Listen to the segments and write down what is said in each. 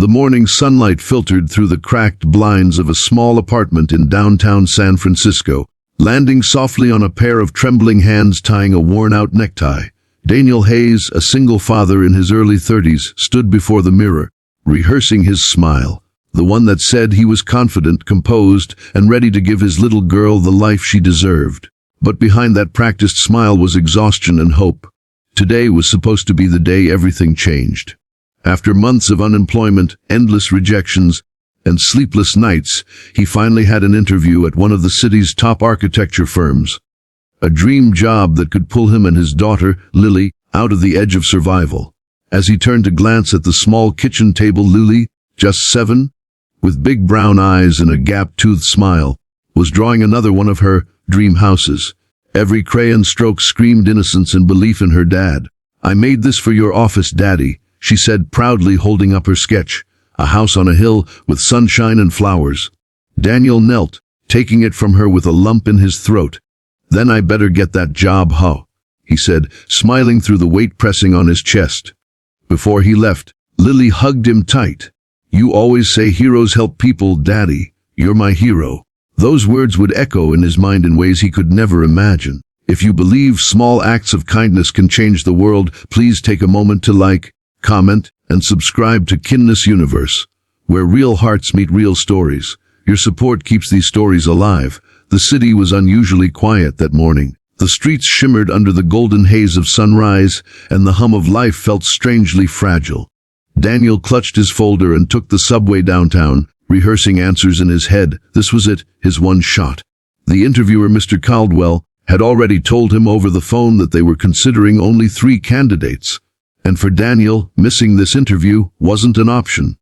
The morning sunlight filtered through the cracked blinds of a small apartment in downtown San Francisco, landing softly on a pair of trembling hands tying a worn-out necktie. Daniel Hayes, a single father in his early 30s, stood before the mirror, rehearsing his smile, the one that said he was confident, composed, and ready to give his little girl the life she deserved. But behind that practiced smile was exhaustion and hope. Today was supposed to be the day everything changed. After months of unemployment, endless rejections, and sleepless nights, he finally had an interview at one of the city's top architecture firms. A dream job that could pull him and his daughter, Lily, out of the edge of survival. As he turned to glance at the small kitchen table, Lily, just 7, with big brown eyes and a gap-toothed smile, was drawing another one of her dream houses. Every crayon stroke screamed innocence and belief in her dad. "I made this for your office, Daddy," she said proudly, holding up her sketch. A house on a hill with sunshine and flowers. Daniel knelt, taking it from her with a lump in his throat. "Then I better get that job, huh?" he said, smiling through the weight pressing on his chest. Before he left, Lily hugged him tight. "You always say heroes help people, Daddy. You're my hero." Those words would echo in his mind in ways he could never imagine. If you believe small acts of kindness can change the world, please take a moment to like, comment, and subscribe to Kindness Universe, where real hearts meet real stories. Your support keeps these stories alive. The city was unusually quiet that morning. The streets shimmered under the golden haze of sunrise, and the hum of life felt strangely fragile. Daniel clutched his folder and took the subway downtown, rehearsing answers in his head. This was it, his one shot. The interviewer, Mr. Caldwell, had already told him over the phone that they were considering only 3 candidates. And for Daniel, missing this interview wasn't an option.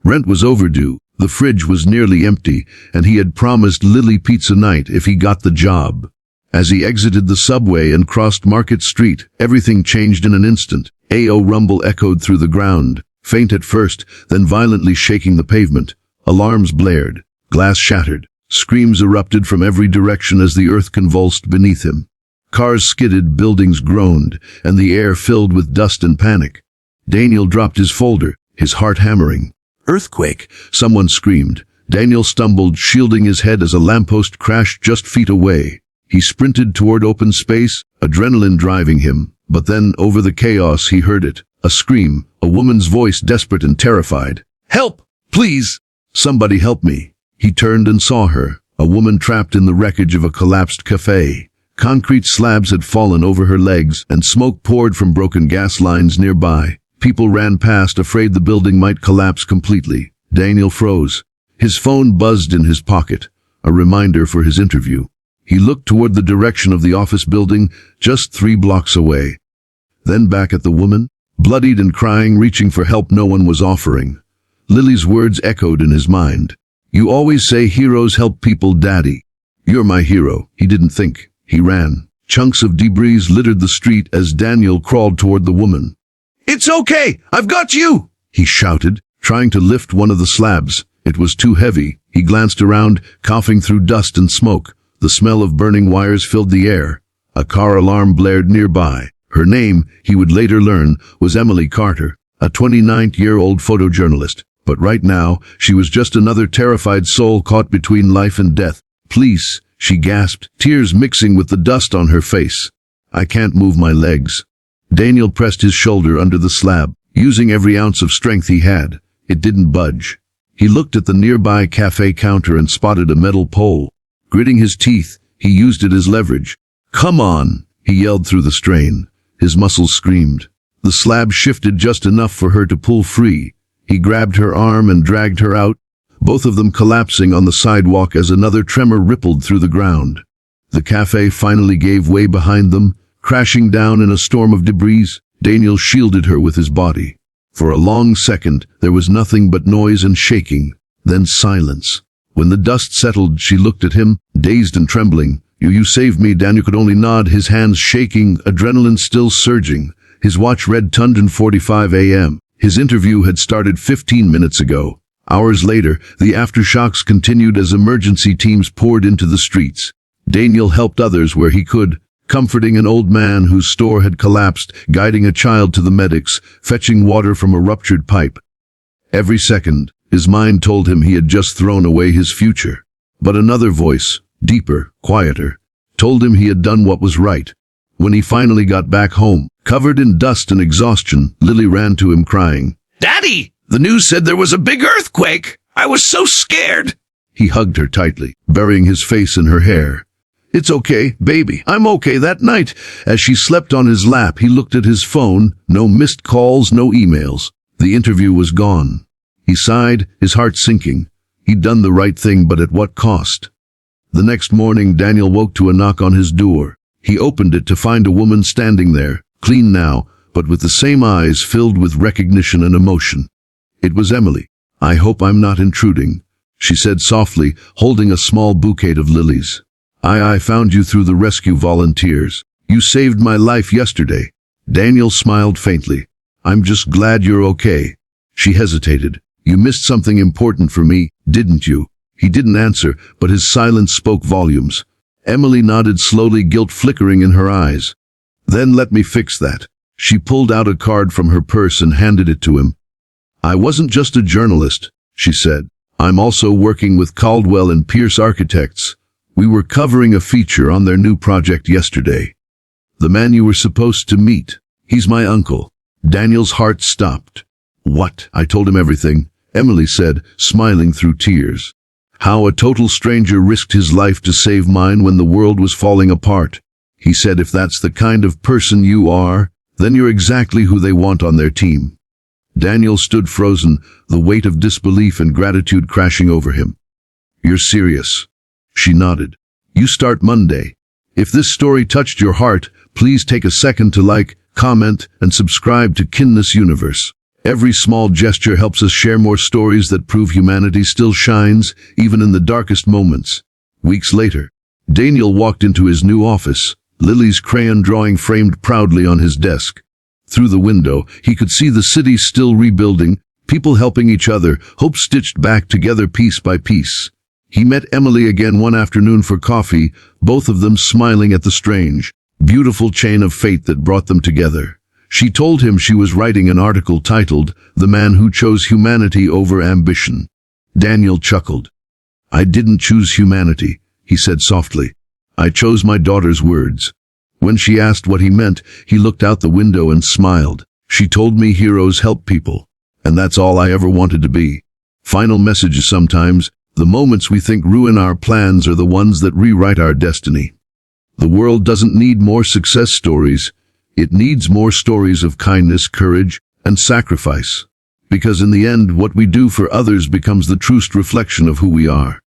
Rent was overdue, the fridge was nearly empty, and he had promised Lily pizza night if he got the job. As he exited the subway and crossed Market Street, everything changed in an instant. A rumble echoed through the ground, faint at first, then violently shaking the pavement. Alarms blared, glass shattered, screams erupted from every direction as the earth convulsed beneath him. Cars skidded, buildings groaned, and the air filled with dust and panic. Daniel dropped his folder, his heart hammering. "Earthquake!" someone screamed. Daniel stumbled, shielding his head as a lamppost crashed just feet away. He sprinted toward open space, adrenaline driving him. But then, over the chaos, he heard it. A scream, a woman's voice, desperate and terrified. "Help! Please! Somebody help me!" He turned and saw her, a woman trapped in the wreckage of a collapsed cafe. Concrete slabs had fallen over her legs, and smoke poured from broken gas lines nearby. People ran past, afraid the building might collapse completely. Daniel froze. His phone buzzed in his pocket, a reminder for his interview. He looked toward the direction of the office building, just 3 blocks away. Then back at the woman, bloodied and crying, reaching for help no one was offering. Lily's words echoed in his mind. "You always say heroes help people, Daddy. You're my hero." He didn't think. He ran. Chunks of debris littered the street as Daniel crawled toward the woman. "It's okay! I've got you!" he shouted, trying to lift one of the slabs. It was too heavy. He glanced around, coughing through dust and smoke. The smell of burning wires filled the air. A car alarm blared nearby. Her name, he would later learn, was Emily Carter, a 29-year-old photojournalist. But right now, she was just another terrified soul caught between life and death. "Please," she gasped, tears mixing with the dust on her face. "I can't move my legs." Daniel pressed his shoulder under the slab, using every ounce of strength he had. It didn't budge. He looked at the nearby cafe counter and spotted a metal pole. Gritting his teeth, he used it as leverage. "Come on," he yelled through the strain. His muscles screamed. The slab shifted just enough for her to pull free. He grabbed her arm and dragged her out, both of them collapsing on the sidewalk as another tremor rippled through the ground. The cafe finally gave way behind them, crashing down in a storm of debris. Daniel shielded her with his body. For a long second, there was nothing but noise and shaking, then silence. When the dust settled, she looked at him, dazed and trembling. You saved me." Daniel could only nod, his hands shaking, adrenaline still surging. His watch read 10:45 a.m. His interview had started 15 minutes ago. Hours later, the aftershocks continued as emergency teams poured into the streets. Daniel helped others where he could, comforting an old man whose store had collapsed, guiding a child to the medics, fetching water from a ruptured pipe. Every second, his mind told him he had just thrown away his future. But another voice, deeper, quieter, told him he had done what was right. When he finally got back home, covered in dust and exhaustion, Lily ran to him crying, "Daddy, the news said there was a big earthquake. I was so scared." He hugged her tightly, burying his face in her hair. "It's okay, baby. I'm okay." That night, as she slept on his lap, he looked at his phone. No missed calls, no emails. The interview was gone. He sighed, his heart sinking. He'd done the right thing, but at what cost? The next morning, Daniel woke to a knock on his door. He opened it to find a woman standing there, clean now, but with the same eyes filled with recognition and emotion. It was Emily. "I hope I'm not intruding," she said softly, holding a small bouquet of lilies. I found you through the rescue volunteers. You saved my life yesterday." Daniel smiled faintly. "I'm just glad you're okay." She hesitated. "You missed something important for me, didn't you?" He didn't answer, but his silence spoke volumes. Emily nodded slowly, guilt flickering in her eyes. "Then let me fix that." She pulled out a card from her purse and handed it to him. "I wasn't just a journalist," she said. "I'm also working with Caldwell and Pierce Architects. We were covering a feature on their new project yesterday. The man you were supposed to meet, he's my uncle." Daniel's heart stopped. "What?" "I told him everything," Emily said, smiling through tears. "How a total stranger risked his life to save mine when the world was falling apart. He said, if that's the kind of person you are, then you're exactly who they want on their team." Daniel stood frozen, the weight of disbelief and gratitude crashing over him. "You're serious?" She nodded. "You start Monday. If this story touched your heart, please take a second to like, comment, and subscribe to Kindness Universe. Every small gesture helps us share more stories that prove humanity still shines, even in the darkest moments. Weeks later, Daniel walked into his new office, Lily's crayon drawing framed proudly on his desk. Through the window, he could see the city still rebuilding, people helping each other, hope stitched back together piece by piece. He met Emily again one afternoon for coffee, both of them smiling at the strange, beautiful chain of fate that brought them together. She told him she was writing an article titled, "The Man Who Chose Humanity Over Ambition." Daniel chuckled. "I didn't choose humanity," he said softly. "I chose my daughter's words." When she asked what he meant, he looked out the window and smiled. "She told me heroes help people, and that's all I ever wanted to be." Final messages sometimes. The moments we think ruin our plans are the ones that rewrite our destiny. The world doesn't need more success stories. It needs more stories of kindness, courage, and sacrifice. Because in the end, what we do for others becomes the truest reflection of who we are.